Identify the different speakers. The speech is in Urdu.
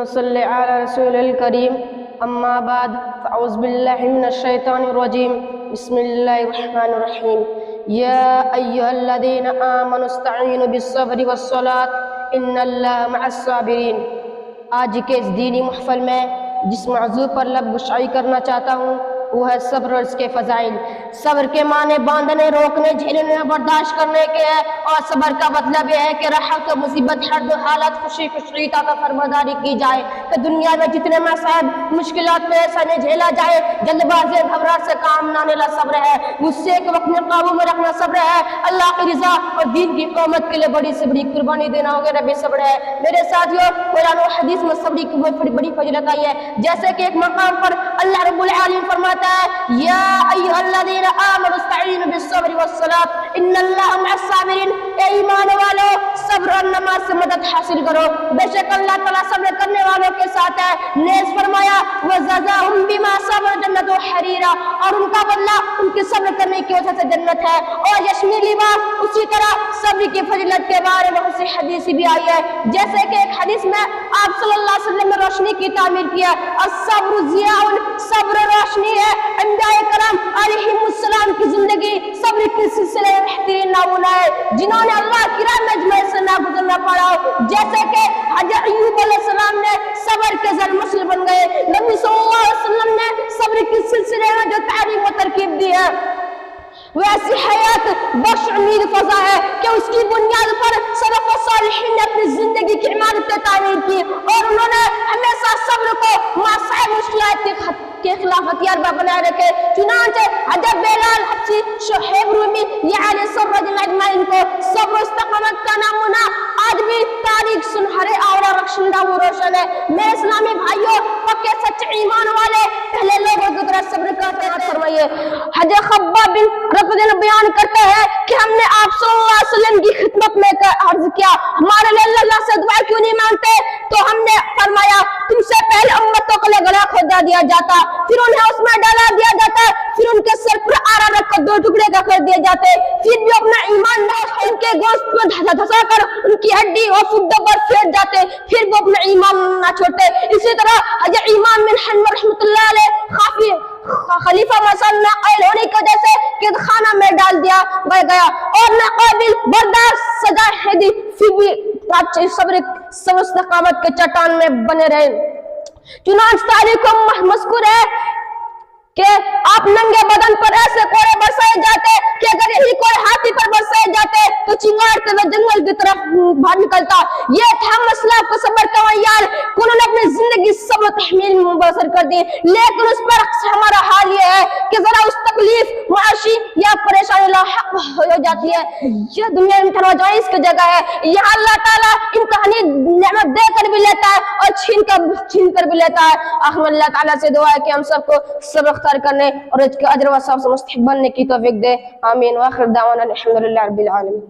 Speaker 1: صل على رسول الكريم أما بعد فأعوذ بالله من الشيطان الرجيم بسم الله الرحمن الرحيم يا أيها الذين آمنوا استعينوا بالصبر والصلاة إن الله مع الصابرين۔ آج کے اس دینی محفل میں جس موضوع پر لب گشائی کرنا چاہتا ہوں وہ ہے صبر اور اس کے فضائل۔ صبر کے معنی باندھنے، روکنے، جھیلنے، برداشت کرنے کے ہے، اور صبر کا مطلب یہ ہے کہ راحت و مصیبت ہر دو حالت خوشی خوشی عطا فرماداری کی جائے، کہ دنیا میں جتنے مصائب مشکلات پیش آنے جھیلا جائے، جلد بازی گھبراہٹ سے کام نہ لینا صبر ہے، غصے کو اپنے قابو میں رکھنا صبر ہے، اللہ کی رضا اور دین کی قومت کے لیے بڑی سے بڑی قربانی دینا وغیرہ بھی صبر ہے۔ میرے ساتھیوں، قرآن و حدیث میں صبر کی بڑی فضیلت آئی ہے، جیسے کہ ایک مقام پر اللہ رب العالمین فرماتا ہے یا ایھا الذین آمنوا استعینوا بالصبر والصلاۃ ان اللہ مع الصابرین۔ اے ایمان والو، صبر اور نماز سے مدد حاصل کرو، بے شک اللہ تعالیٰ صبر کرنے والوں کے ساتھ ہے۔ نیز فرمایا وجزاهم بما صبروا جنۃ حریرا، اور ان کا بدلہ ان کے صبر کرنے کی وجہ سے جنت ہے، اور یشمی لباس۔ اسی طرح صبر کی فضیلت کے بارے میں اسی حدیث بھی آئی ہے، جیسے کہ ایک حدیث میں آپ صلی اللہ علیہ وسلم نے روشنی کی تعمیر کیا، الصبر ضیاء، صبر روشنی ہے۔ انبیاء کرام علیہم السلام کی زندگی صبر کے سلسلے میں بہترین نمونہ ہے، جنہوں نے اللہ کی راہ میں اجماع سے نہ گزرنا پڑا، جیسے کہ حضرت ایوب علیہ السلام نے صبر کے ذریعے مسلم بن گئے۔ نبی صلی اللہ علیہ وسلم نے صبر کے سلسلے میں جو تعلیم و ترکیب دی ہے وہ ایسی حیات بخش امید فضا ہے کہ اس کی بنیاد پر سلف و صالحین نے اپنی زندگی کی عمارتیں تعمیر کی، اور انہوں نے ہمیشہ صبر کو مصائب مشکلات کے خلاف ہتھیار بنائے رکھے۔ چنانچہ حضرت بلال حبشی، شعیب رومی، یہ علی سرج اجمعین کو صبر و استقامت کا نمونہ آج بھی تاریخ سنہرے اور رخشندہ و روشن ہے۔ میرے اسلامی بھائیوں، پکے سچے ایمان والے پہلے لوگوں کی طرح صبر کا اختیار فرمائیے۔ حضرت خباب بن بیان کرتے ہیں کہ ہم نے آپ صلی اللہ علیہ وسلم کی خدمت میں عرض کیا ہمارے لیے اللہ سے دعا کیوں نہیں مانگتے؟ تو ہم نے فرمایا تم سے پہلے امتوں کے لیے گلا کھودا دیا جاتا، پھر انہیں اس میں ڈالا دیا جاتا، پھر ان کے سر پر آرا رکھ کر دو ٹکڑے کر دیے جاتے، پھر بھی اپنا ایمان ان کے گوشت میں دھسا کر ان کی ہڈی اور فردوں پر پھینک جاتے، پھر وہ اپنا ایمان نہ چھوڑتے۔ اسی طرح حضرت امام بن حنبل رحمۃ اللہ علیہ خلیفہ مسلم ناقائل ہونے کی وجہ سے قید خانہ میں ڈال دیا گیا اور ناقابل برداشت سزا ہے دی، پھر بھی صبر استقامت کے چٹان میں بنے رہے۔ چنانچہ تاریخ میں مذکور ہے کہ آپ ننگے بدن پر ایسے کوڑے برسائے جاتے کہ اگر یہی کوڑے ہاتھی پر برسائے جاتے تو چنگاڑتے ہوئے جنگل کی طرف باہر نکلتا۔ یہ تھا مسئلہ کو صبر کا معیار، انہوں نے اپنی زندگی صبر و تحمیل میں بسر کر دی، لیکن اس پر ہمارا حال یہ ہے کہ ذرا اس تکلیف معاشی یا پریشانی لاحق ہو جاتی ہے۔ یہ دنیا امتحان و جائز کی جگہ ہے، یہاں اللہ تعالیٰ امتحانی نعمت دے کر بھی لیتا ہے اور چھین کر بھی لیتا ہے۔ آخر اللہ تعالیٰ سے دعا ہے کہ ہم سب کو صبر کرنے اور اس کے اجر و ثواب سے مستحق بننے کی توفیق دے، آمین۔ وآخر دعوانا الحمدللہ رب العالمین۔